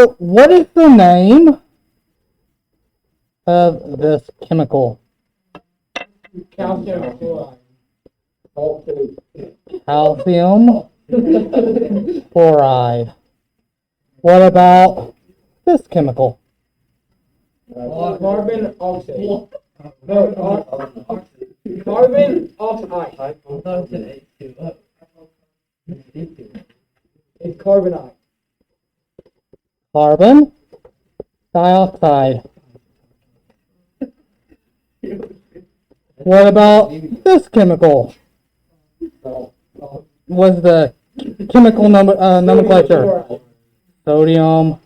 So, what is the name of this chemical? Calcium chloride. Calcium chloride. What about this chemical? Carbon oxide. No, carbon oxide. It's carbonite. Carbon dioxide. What about this chemical? What's the chemical nomenclature? Sodium.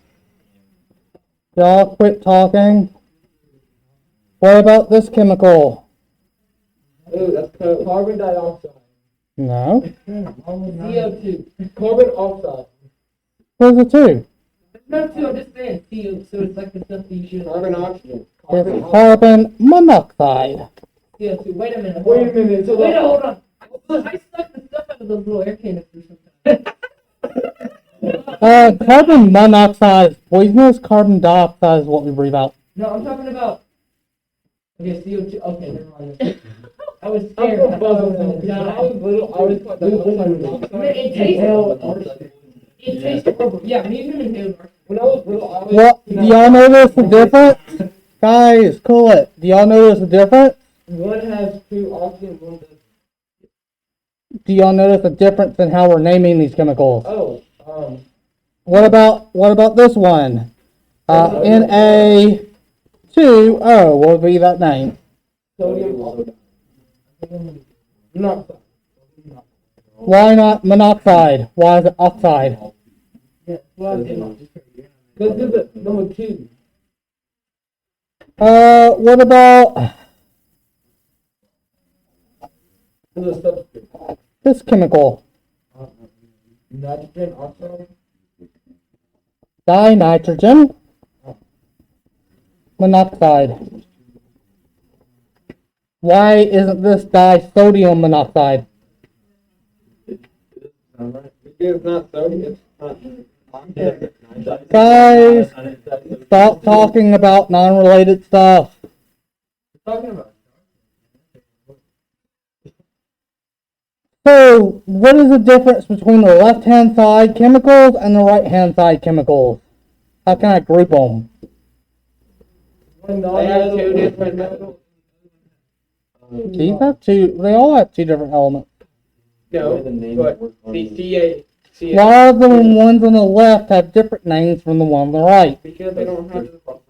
Y'all quit talking. What about this chemical? Ooh, that's carbon dioxide. No. CO2. Carbon oxide. Where's the two? No, two, I'm just saying CO, so it's like the stuff that you should. Carbon oxygen. It's carbon monoxide. CO2. Wait a minute. Wait a minute. So Wait, hold on. I suck the stuff out of those little air canisters sometimes. Carbon monoxide is poisonous. Carbon dioxide is what we breathe out. No, I'm talking about. Okay, CO2. Okay, never mind. I was I'm scared. from Buffalo. When I was little, I was It tastes. It tastes horrible. Yeah, me and him inhaled. When I was little, I was. What? Do y'all notice the difference? Guys, cool it. Do y'all notice the difference? One has two oxygen, one does. Do y'all notice the difference in how we're naming these chemicals? Oh, What about this one? Na2O. What would be that name? sodium oxide. Monoxide. Why not monoxide? Why is it oxide? Yeah, well, Let's do the number two. What about The substrate. this chemical? Nitrogen oxide. Dinitrogen monoxide. Why isn't this disodium monoxide? It's not sodium. It's not. Guys, stop talking about non-related stuff. Talking about. So, what is the difference between the left-hand side chemicals and the right-hand side chemicals? How can I group them? They have two different metals. These have two. They all have two different elements. No, but the CA. Why do the ones on the left have different names from the one on the right? Because they don't have the proper.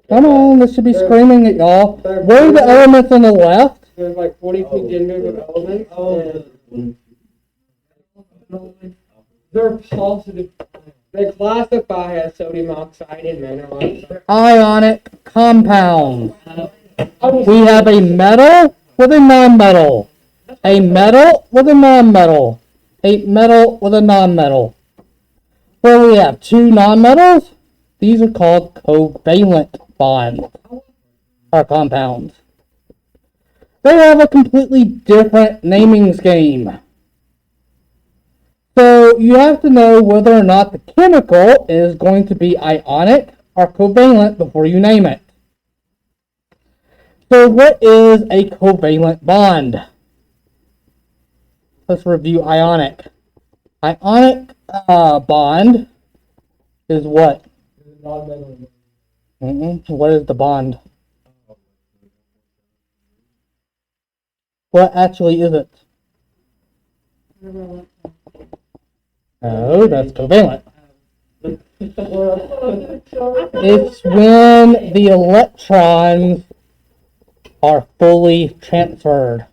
Come on, this should be screaming at y'all. What are the elements on the left? There's like 42 genders of elements. And they're positive. They classify as sodium oxide and mineral oxide. Ionic compounds. We have a metal with a nonmetal. A metal with a nonmetal. A metal with a nonmetal. Where we have two nonmetals, these are called covalent bonds, or compounds. They have a completely different naming scheme. So you have to know whether or not the chemical is going to be ionic or covalent before you name it. So what is a covalent bond? Let's review ionic. Ionic bond is what? What is the bond? What actually is it? Oh, that's covalent. It's when the electrons are fully transferred.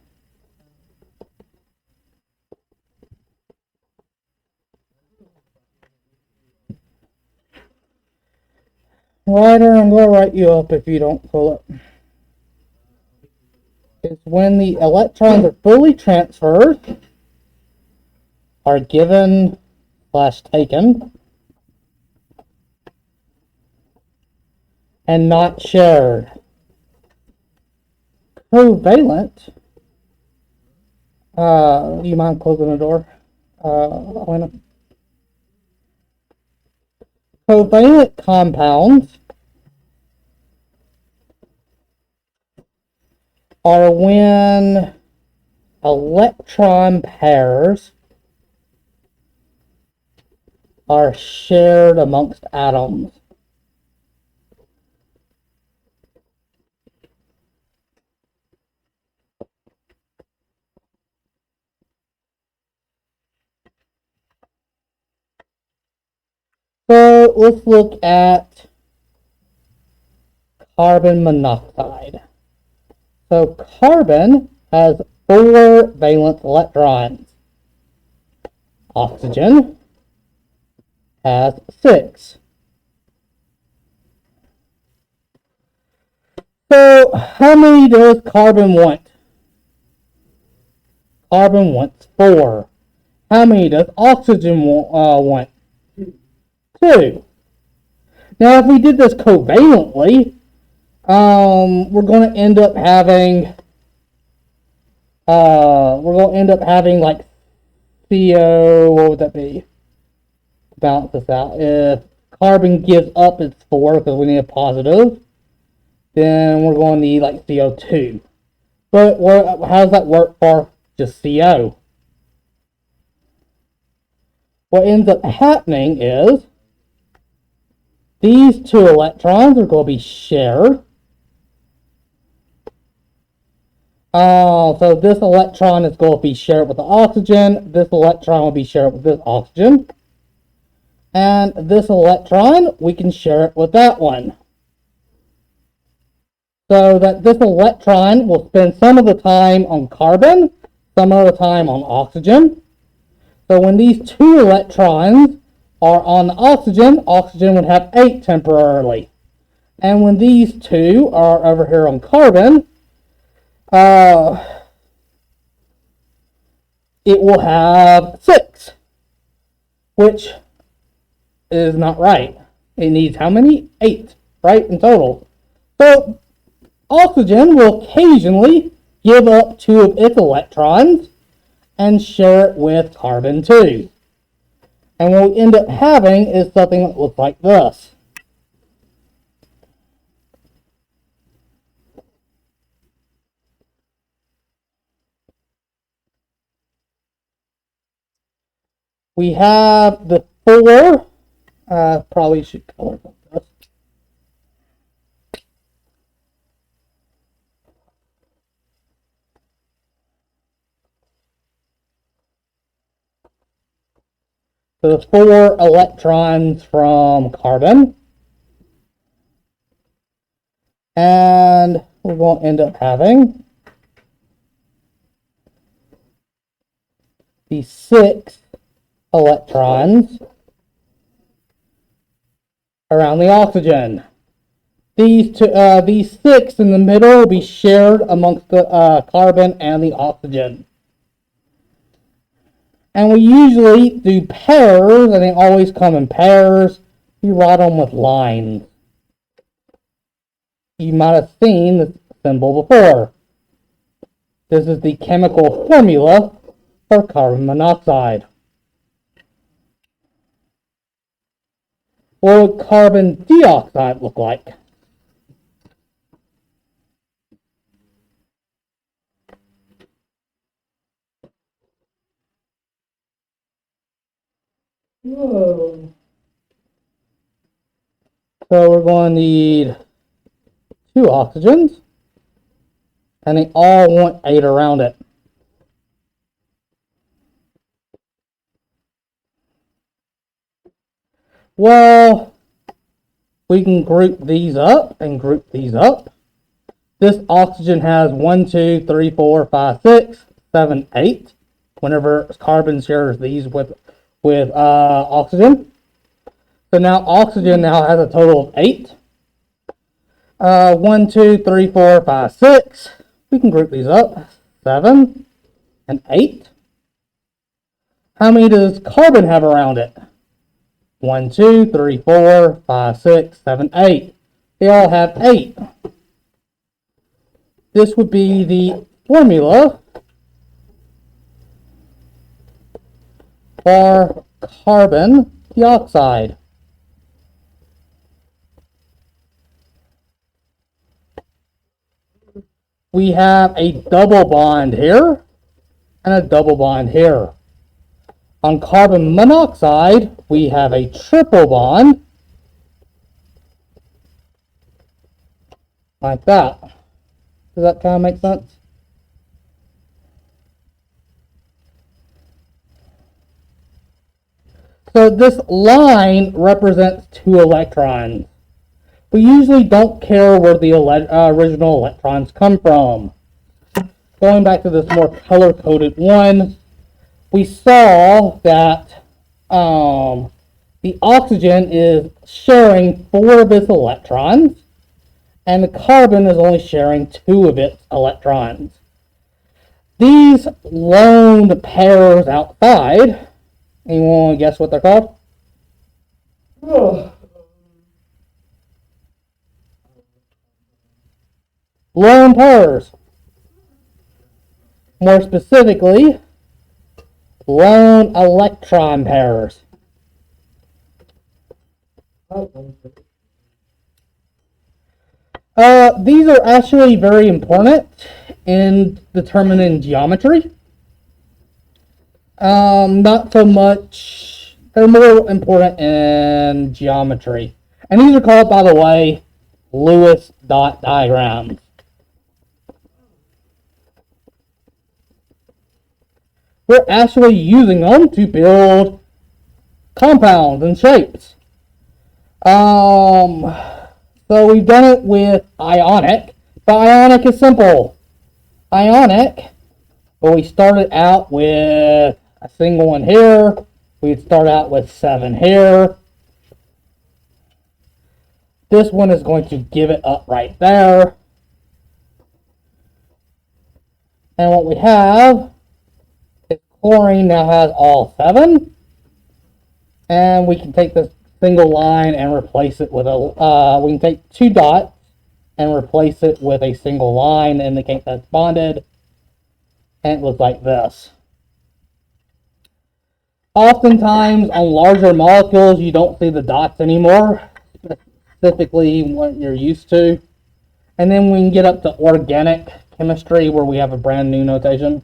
Writer, I'm going to write you up if you don't pull it. It's when the electrons are fully transferred, are given / taken, and not shared. Covalent. Do you mind closing the door? Covalent compounds are when electron pairs are shared amongst atoms. So let's look at carbon monoxide. So carbon has 4 valence electrons. Oxygen has 6. So how many does carbon want? Carbon wants 4. How many does oxygen want? 2. Now if we did this covalently, we're going to end up having like CO, what would that be? Balance this out. If carbon gives up its 4 because we need a positive, then we're going to need like CO2. But how does that work for just CO? What ends up happening is these 2 electrons are going to be shared. So this electron is going to be shared with the oxygen. This electron will be shared with this oxygen. And this electron, we can share it with that one. So that this electron will spend some of the time on carbon, some of the time on oxygen. So when these 2 electrons are on the oxygen, oxygen would have 8 temporarily. And when these 2 are over here on carbon, it will have 6, which is not right. It needs how many? 8, right, in total. So oxygen will occasionally give up 2 of its electrons and share it with carbon 2. And what we end up having is something that looks like this. We have the 4, probably should color this. So the 4 electrons from carbon. And we're going to end up having the 6 electrons around the oxygen. These 6 in the middle will be shared amongst the carbon and the oxygen. And we usually do pairs, and they always come in pairs. You write them with lines. You might have seen the symbol before. This is the chemical formula for carbon monoxide. What would carbon dioxide look like? Whoa. So we're going to need 2 oxygens, and they all want 8 around it. Well, we can group these up and group these up. This oxygen has 1, 2, 3, 4, 5, 6, 7, 8. Whenever carbon shares these with oxygen. So now oxygen now has a total of 8. 1, 2, 3, 4, 5, 6. We can group these up. 7 and 8. How many does carbon have around it? 1, 2, 3, 4, 5, 6, 7, 8. They all have 8. This would be the formula for carbon dioxide. We have a double bond here and a double bond here. On carbon monoxide, we have a triple bond, like that. Does that kind of make sense? So this line represents 2 electrons. We usually don't care where the original electrons come from. Going back to this more color-coded one, we saw that the oxygen is sharing 4 of its electrons, and the carbon is only sharing 2 of its electrons. These lone pairs outside, anyone want to guess what they're called? Lone pairs. More specifically, lone electron pairs. These are actually very important in determining geometry. Not so much, they're more important in geometry. And these are called, by the way, Lewis dot diagrams. We're actually using them to build compounds and shapes. So we've done it with ionic, but ionic is simple. Ionic, well, we started out with a single one here. We'd start out with 7 here. This one is going to give it up right there. And what we have is chlorine now has all 7. And we can take this single line and replace it with a, we can take 2 dots and replace it with a single line to indicate that's bonded. And it looks like this. Oftentimes on larger molecules you don't see the dots anymore, specifically what you're used to. And then we can get up to organic chemistry where we have a brand new notation.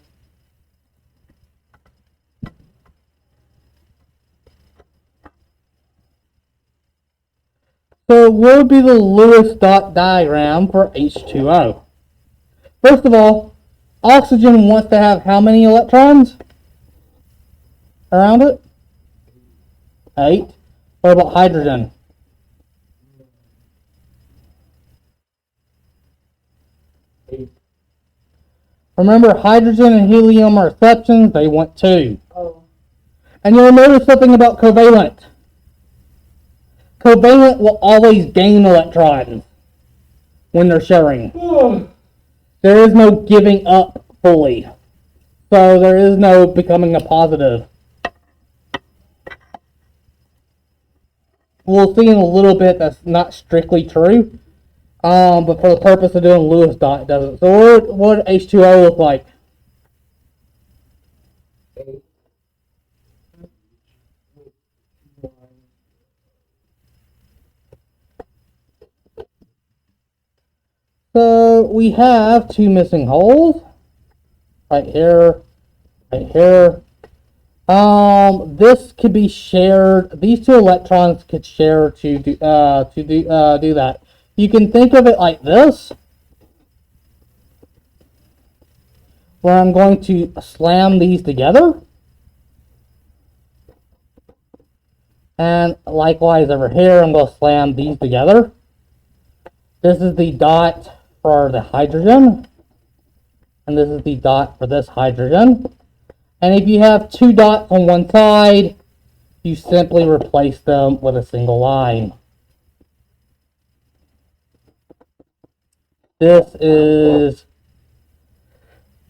So what would be the Lewis dot diagram for H2O? First of all, oxygen wants to have how many electrons around it? 8. What about hydrogen? 8. Remember, hydrogen and helium are exceptions. They want 2. Oh. And you'll notice something about covalent. Covalent will always gain electrons when they're sharing. There is no giving up fully. So there is no becoming a positive. We'll see in a little bit that's not strictly true. But for the purpose of doing Lewis dot, it doesn't. So what does H2O look like? So we have 2 missing holes. Right here. Right here. This could be shared. These 2 electrons could share to do that. You can think of it like this, where I'm going to slam these together, and likewise over here, I'm going to slam these together. This is the dot for the hydrogen, and this is the dot for this hydrogen. And if you have 2 dots on one side, you simply replace them with a single line. This is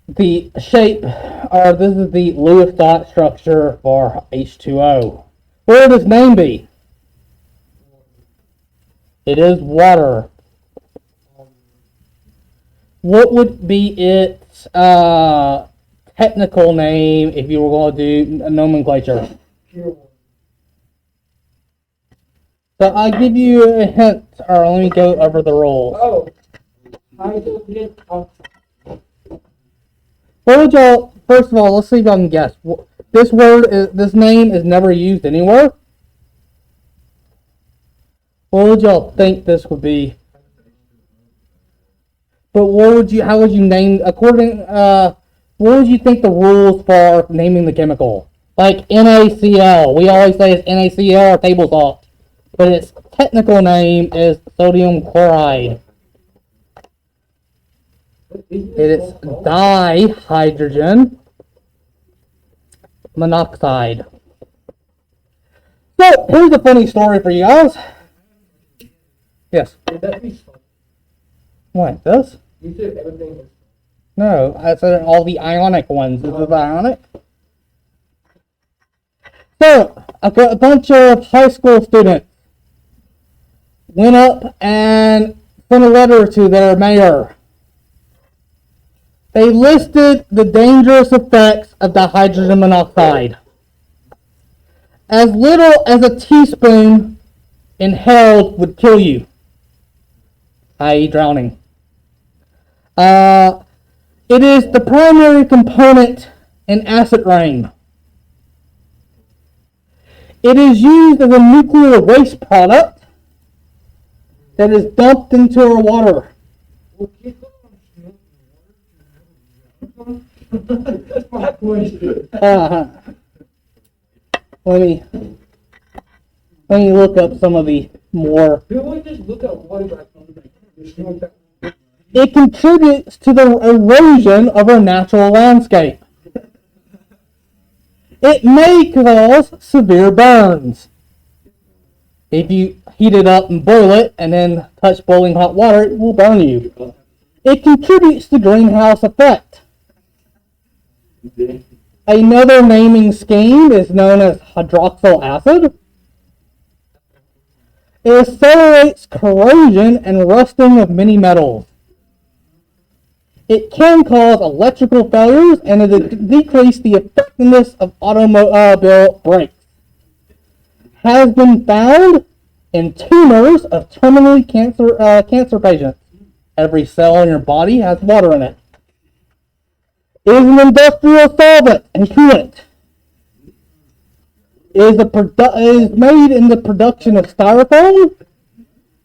the shape, or this is the Lewis dot structure for H2O. What would its name be? It is water. What would be its technical name if you were going to do a nomenclature. So I'll give you a hint, or let me go over the rules. Oh. Hydrogen oxide. What would y'all, first of all, let's see if y'all can guess. This name is never used anywhere. What would y'all think this would be? But how would you name, what would you think the rules for naming the chemical? Like NaCl, we always say it's NaCl or table salt, but its technical name is sodium chloride. It is dihydrogen monoxide. So, here's a funny story for you guys. Yes. Would that be fun? What, this? You said everything was No, I said all the ionic ones. Is it ionic? So, a bunch of high school students went up and sent a letter to their mayor. They listed the dangerous effects of dihydrogen monoxide. As little as a teaspoon inhaled would kill you, i.e. drowning. It is the primary component in acid rain. It is used as a nuclear waste product that is dumped into our water. That's my question. Let me look up some of the more. Who would just look at water back? It contributes to the erosion of our natural landscape. It may cause severe burns. If you heat it up and boil it and then touch boiling hot water, it will burn you. It contributes to greenhouse effect. Another naming scheme is known as hydroxyl acid. It accelerates corrosion and rusting of many metals. It can cause electrical failures and it decrease the effectiveness of automobile brakes. Has been found in tumors of terminally cancer patients. Every cell in your body has water in it. It is an industrial solvent and coolant. It is made in the production of styrofoam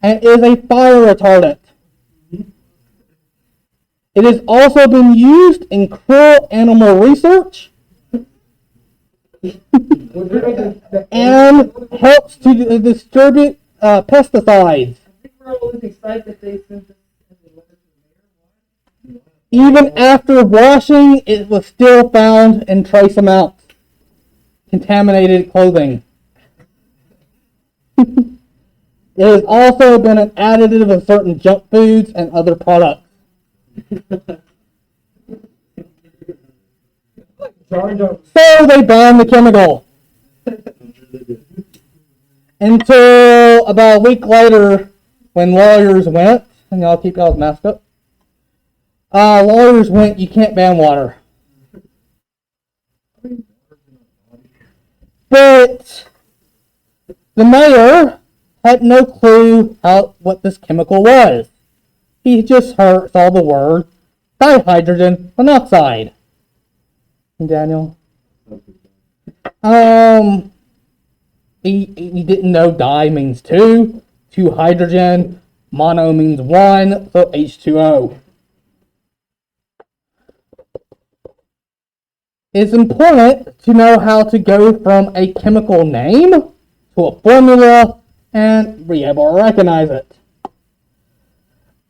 and is a fire retardant. It has also been used in cruel animal research and helps to distribute pesticides. Even after washing, it was still found in trace amounts. Contaminated clothing. It has also been an additive in certain junk foods and other products. So they banned the chemical. Until about a week later, when lawyers went, and y'all keep y'all's mask up. Lawyers went, you can't ban water. But the mayor had no clue what this chemical was. He just saw the word dihydrogen monoxide. Daniel? He didn't know di means two hydrogen, mono means one, so H2O. It's important to know how to go from a chemical name to a formula and be able to recognize it.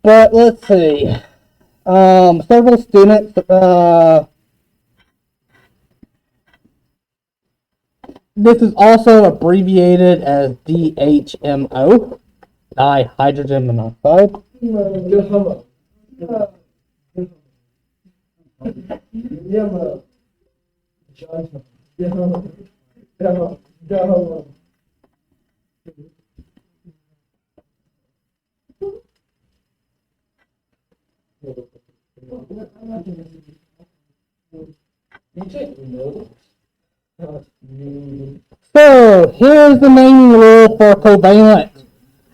But let's see. Several students, this is also abbreviated as DHMO, dihydrogen monoxide. You said no. So, here's the naming rule for covalent.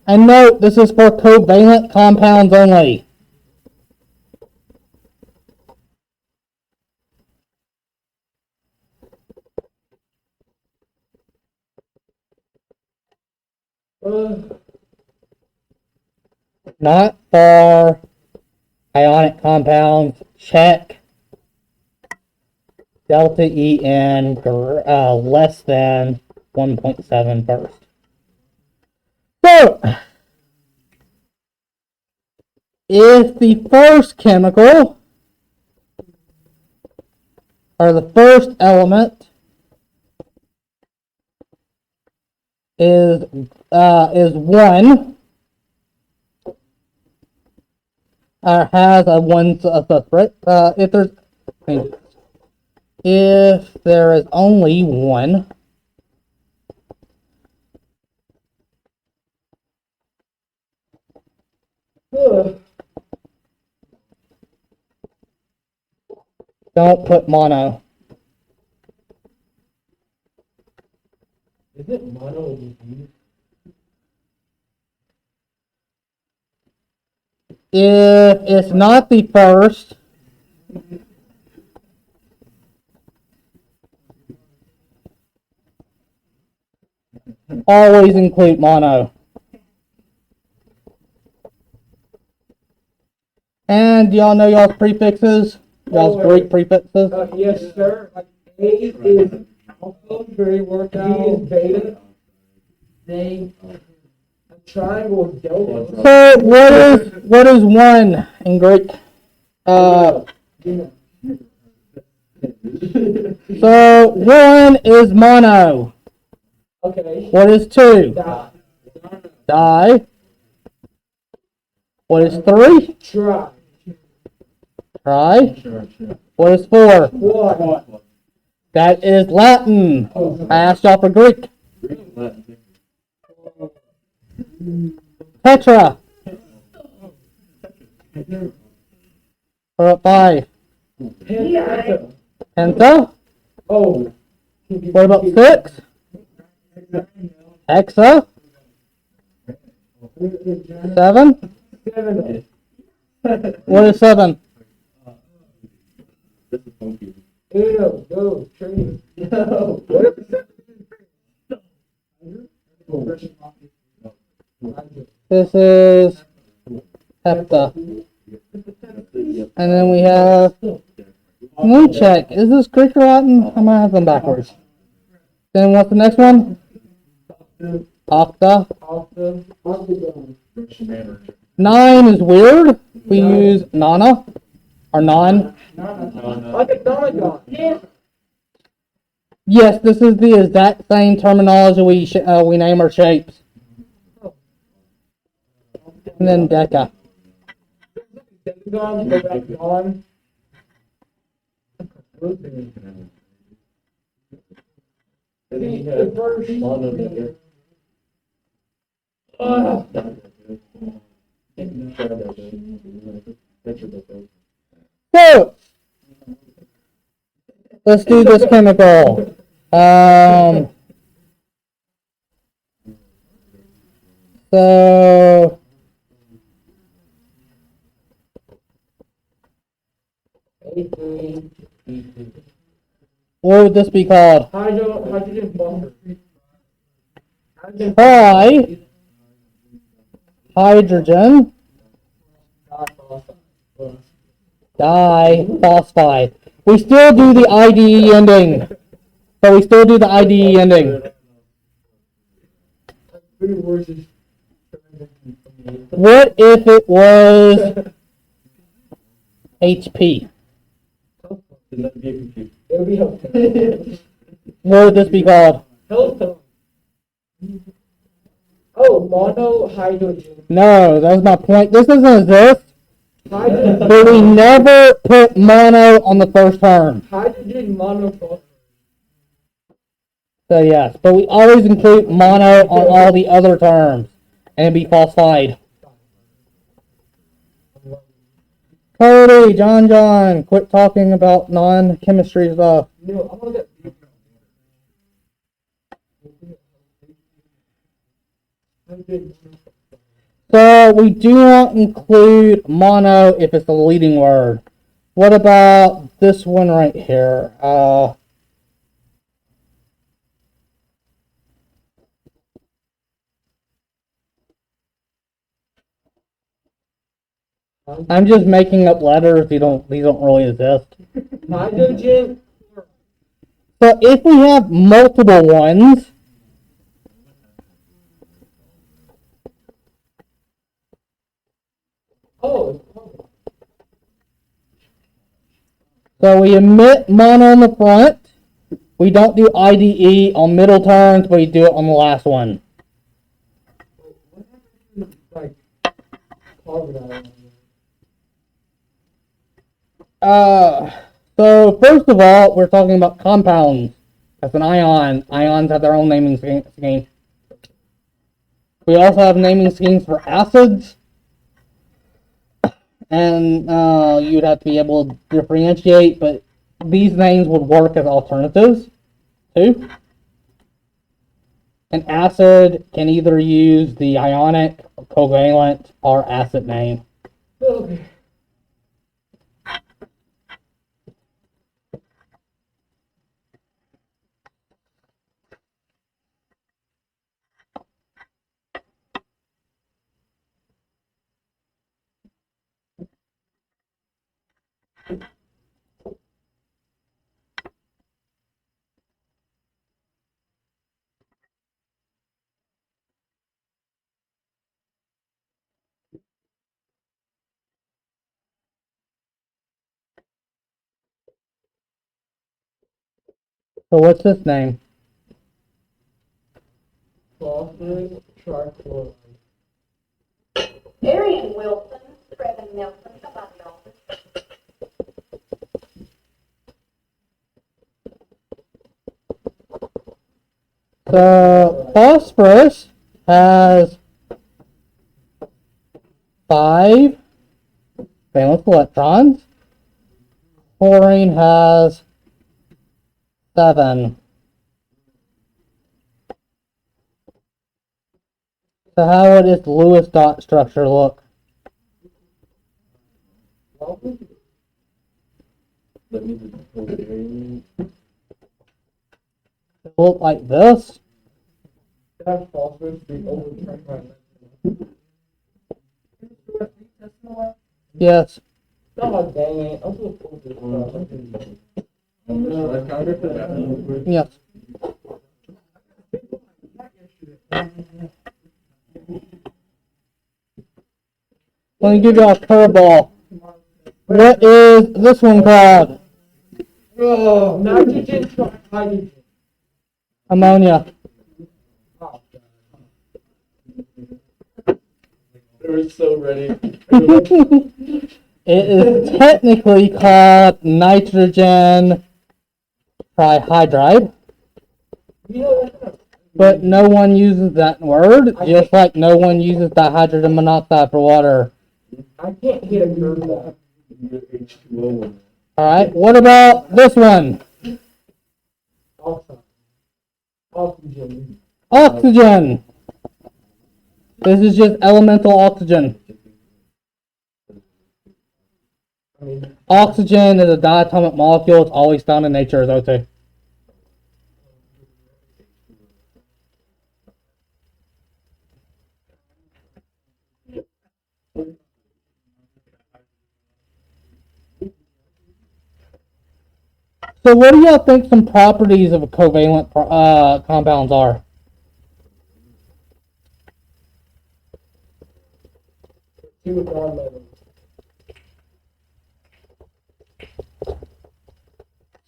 And note, this is for covalent compounds only. Not for ionic compounds. Check delta En less than 1.7 first. So, if the first chemical or the first element is 1, has a 1 substrate. If there is only 1, don't put mono. Is it mono disease? If it's not the first, always include mono. And y'all know y'all's prefixes? Y'all's Greek prefixes? Yes, sir. A is alpha, very worked out. B is beta. A triangle is delta. So what is 1 in Greek? So 1 is mono. Okay. What is 2? Di. Di. What is 3? Try. Tri. What is 4? What? That is Latin. I asked y'all for Greek. Tetra. What about 5? Penta. Penta. Oh. What about 6? Hexa. 7. 7. What is 7? Ew, go, train. No. What is it? This is hepta. And then we have, let me check, is this Greek or Latin? I might have them backwards. Then what's the next one? Octa. 9 is weird. We use nana or non. Like a donagon. Yes, this is the exact same terminology we name our shapes. And then deca. Dagon, go back on. The first. So, let's do this chemical. So, what would this be called? Hydrogen bond. Hydrogen diphosphide. We still do the IDE ending. So we still do the IDE ending. What if it was HP? It would be helpful. What would this be called? Oh, monohydrogen. No, that's my point. This doesn't exist. Hydrogen. But we never put mono on the first term. Hydrogen monophosphate. So yes, but we always include mono on all the other terms. And it'd be phosphide. Cody, John, quit talking about non-chemistry stuff. No, I want to get. So we do not include mono if it's the leading word. What about this one right here? I'm just making up letters. These don't really exist. Hydrogen. So if we have multiple ones, Oh. so we omit mono on the front. We don't do IDE on middle terms, but we do it on the last one. Like carbon. So first of all, we're talking about compounds. That's an ion. Ions have their own naming scheme. We also have naming schemes for acids. And you'd have to be able to differentiate, but these names would work as alternatives, too. An acid can either use the ionic, covalent, or acid name. Okay. So what's this name? Phosphorus trichloride. Arian Wilson, Trevin Nelson, somebody else. So phosphorus has 5 valence electrons. Chlorine has 7. So how would its Lewis dot structure look? It look like this. That phosphorus be over trichloride. Yes. Oh dang it! I'm so full of this stuff. Yes. Let me give you a curveball. What is this one called? Oh, nitrogen trihydrogen. Ammonia. They were so ready. It is technically called nitrogen trihydride, You know, but no one uses that word, just like no one uses dihydrogen monoxide for water. I can't hit a curveball. Alright, what about this one? Oxygen. Oxygen. This is just elemental oxygen. I mean, Oxygen is a diatomic molecule. It's always found in nature as O2. So what do y'all think some properties of a covalent compounds are? two non-metals.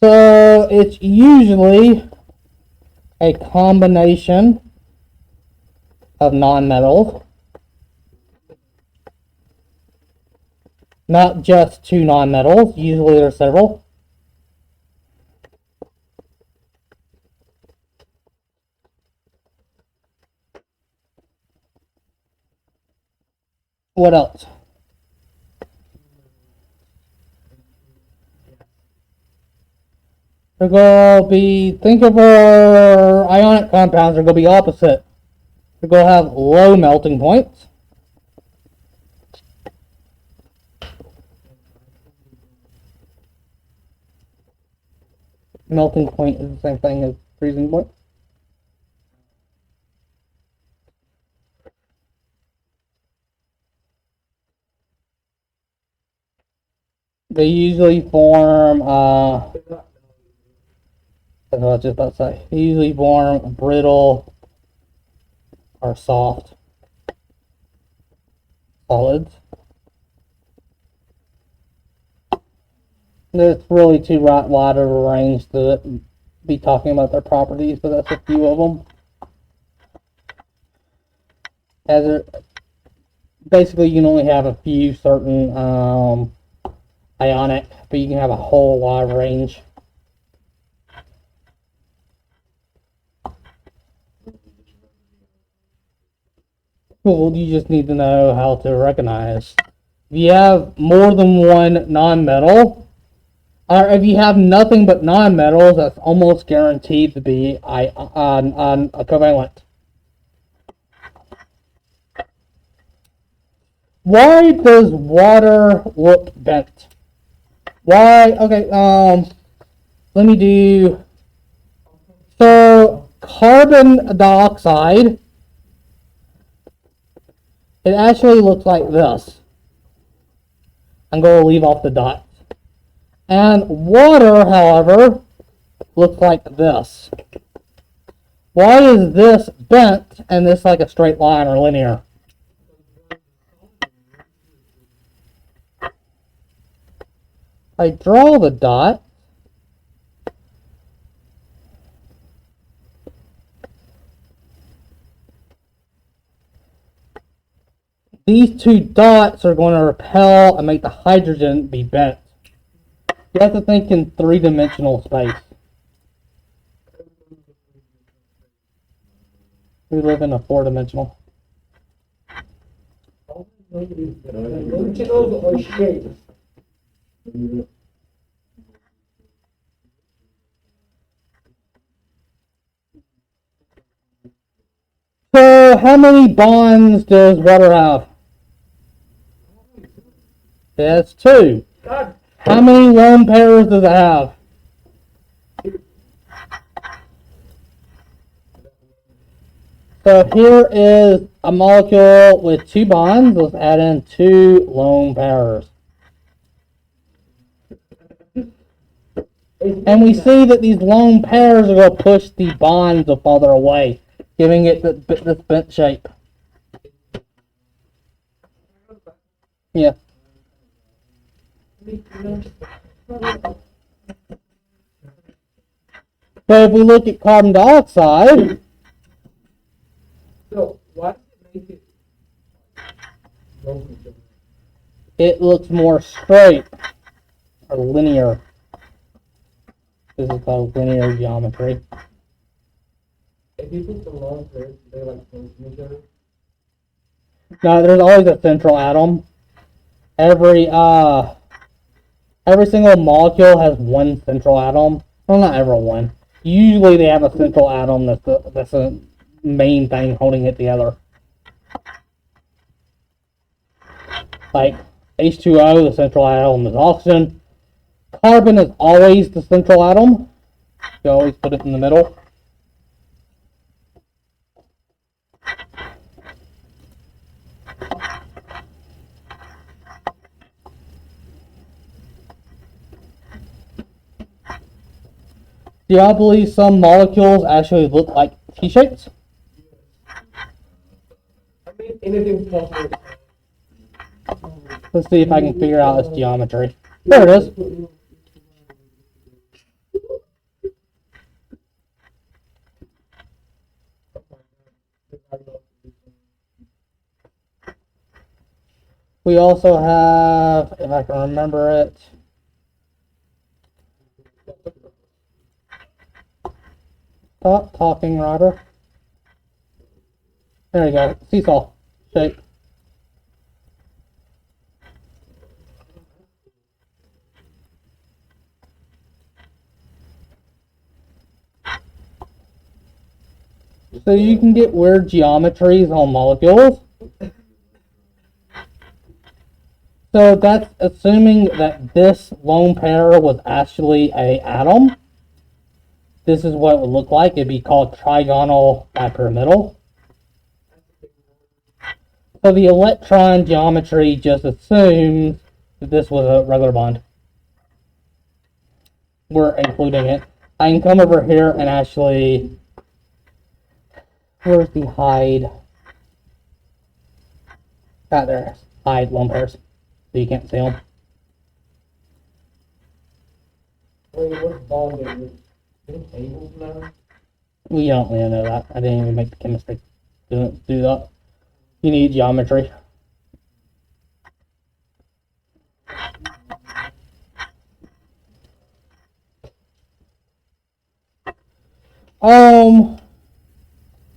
So it's usually a combination of nonmetals, not just 2 nonmetals. Usually there are several. What else? They're going to be, think of our ionic compounds, they're going to be opposite. They're going to have low melting points. Melting point is the same thing as freezing point. They usually form, that's what I was just about to say. They usually form brittle or soft solids. It's really too wide of a range to be talking about their properties, but that's a few of them. Basically, you can only have a few certain ionic, but you can have a whole wide range. Well, you just need to know how to recognize. If you have more than one nonmetal, or if you have nothing but nonmetals, that's almost guaranteed to be a covalent. Why does water look bent? Why? Okay, let me do. So, carbon dioxide, it actually looks like this. I'm going to leave off the dots. And water, however, looks like this. Why is this bent and this like a straight line or linear? I draw the dot. These two dots are going to repel and make the hydrogen be bent. You have to think in three-dimensional space. We live in a four-dimensional. Dimensionals or shapes? So, how many bonds does water have? It has two. How many lone pairs does it have? So here is a molecule with two bonds. Let's add in two lone pairs. And we see that these lone pairs are going to push the bonds farther away, giving it this bent shape. Yeah. So if we look at carbon dioxide, So, why does it make it? it looks more straight or linear. This is called linear geometry. If you put the long pairs, they like close to each other. Now there's always a central atom. Every single molecule has one central atom. Well, not everyone. Usually they have a central atom that's a main thing holding it together. Like H2O, the central atom is oxygen. Carbon is always the central atom. You always put it in the middle. Do y'all believe some molecules actually look like T-shapes? I mean, anything possible. Let's see if I can figure out this geometry. There it is. We also have, if I can remember it, stop talking, Ryder. There you go, seesaw shape. So you can get weird geometries on molecules. So that's assuming that this lone pair was actually a atom. This is what it would look like. It'd be called trigonal bipyramidal. So the electron geometry just assumes that this was a regular bond. We're including it. I can come over here and actually, where's the hide? Ah, there. Hide lone pairs. So you can't see them. Wait, what's bonding? Is it tables now? We don't really know that. I didn't even make the chemistry do that. You need geometry.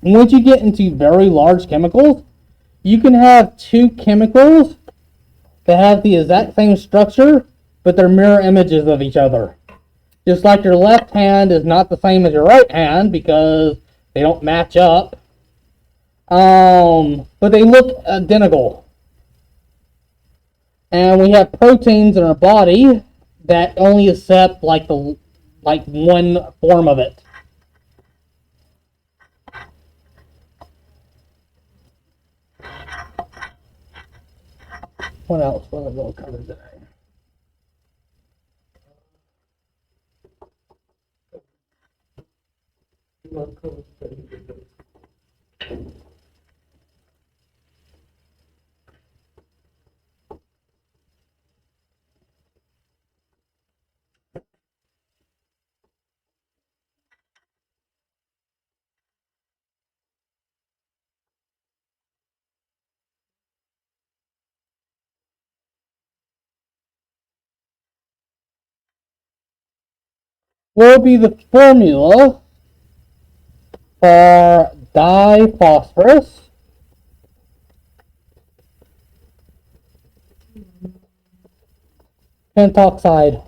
Once you get into very large chemicals, you can have two chemicals that have the exact same structure, but they're mirror images of each other. Just like your left hand is not the same as your right hand because they don't match up. But they look identical. And we have proteins in our body that only accept like one form of it. What else was I going to cover today? Will be the formula for diphosphorus pentoxide.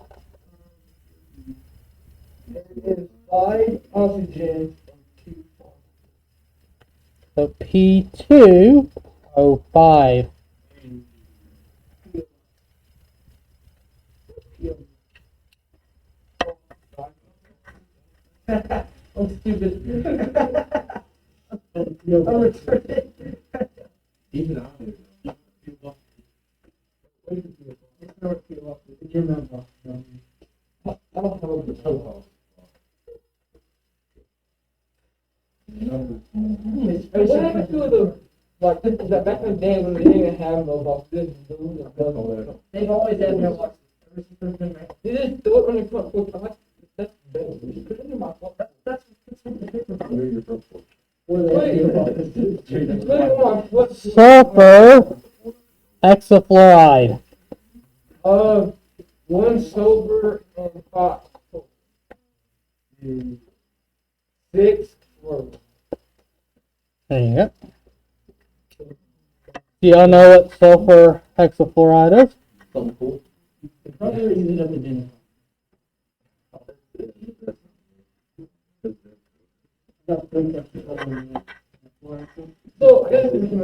It is 5 oxygen and 2 phosphorus. So P2O5. I'm stupid. I'm retarded. Even I It's not feel up. It's your number. I don't have a toe. What happened to the, like, that back in the day when they didn't have no boxes? They've always had no boxes. They just throw it on your front foot. That's better. You put it in my foot. That's Sulfur hexafluoride. 1 sober and 5. 6 for. There you go. Do y'all know what sulfur hexafluoride is? something cool. Probably use it at the dinner.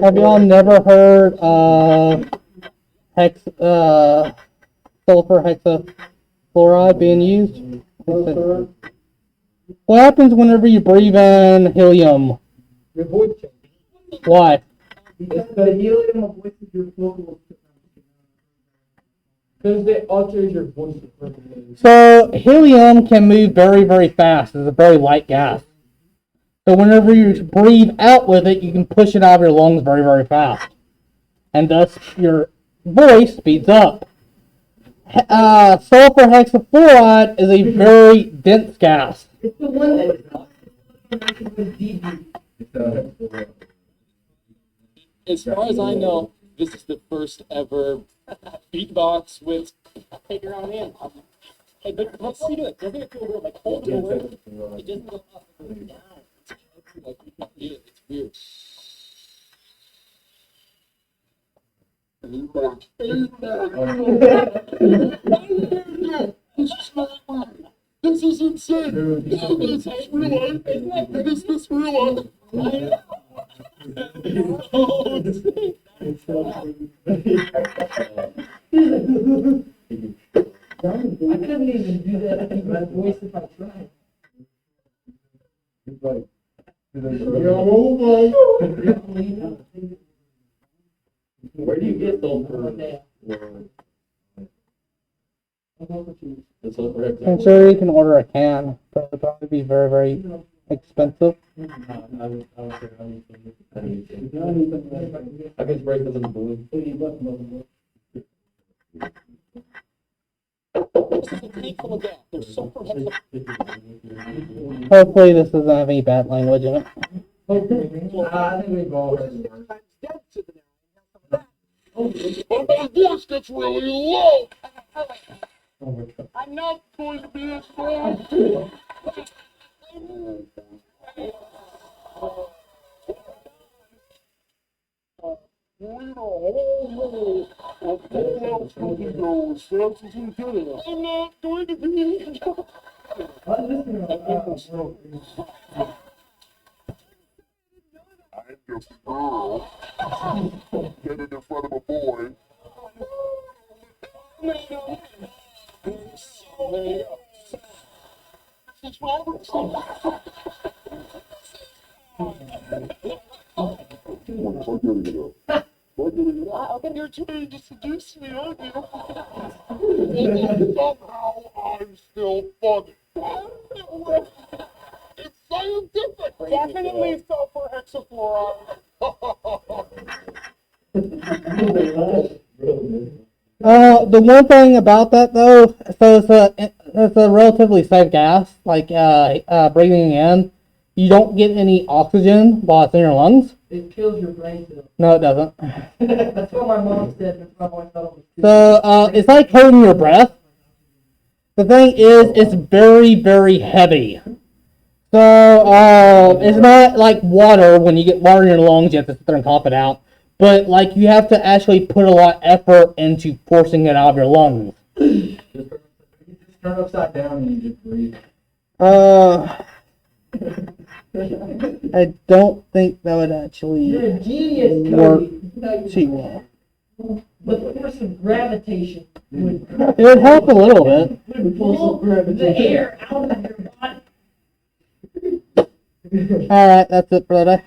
Have y'all never heard of sulfur hexafluoride being used? What happens whenever you breathe in helium? Your voice changes. Why? Because the helium avoids your vocal. Because it alters your voice. So helium can move very, very fast. It's a very light gas. So whenever you breathe out with it, you can push it out of your lungs very, very fast. And thus your voice speeds up. Sulfur hexafluoride is a very dense gas. It's the one that As far as I know, this is the first ever beatbox with take your own hand. Hey, but let's see it. Doesn't it feel weird? Like hold it over. It doesn't go up and down. It's like you can feel it. It's weird. This is insane. Is this real life? Is this real life? It's like, where do you get sulfur? The sulfur I'm sure you can order a can, but it'll probably be very, very expensive. I can spray them in the balloon. This is a tank full of gas. There's sulfur hexafluoride. Hopefully this doesn't have any bad language in it. I think we've all heard it. Oh, my voice gets really low. I'm not going to be as strong. I'm not going to be. I'm just a girl. Get it in front of a boy. You're trying to seduce me, aren't you? Somehow I'm still funny. It's scientific. Definitely sulfur hexafluoride. The one thing about that though, so it's a relatively safe gas, like breathing in. You don't get any oxygen while it's in your lungs. It kills your brain cells. No, it doesn't. That's what my mom said. That's why I always thought it was. So it's like holding your breath. The thing is, it's very, very heavy. So it's not like water. When you get water in your lungs, you have to sit there and cough it out. But like you have to actually put a lot of effort into forcing it out of your lungs. You just turn upside down and you just breathe. I don't think that would actually You're a genius, work Cody. too well. But the force of gravitation would It would help a little bit. pull the air out of your body. All right, that's it for today.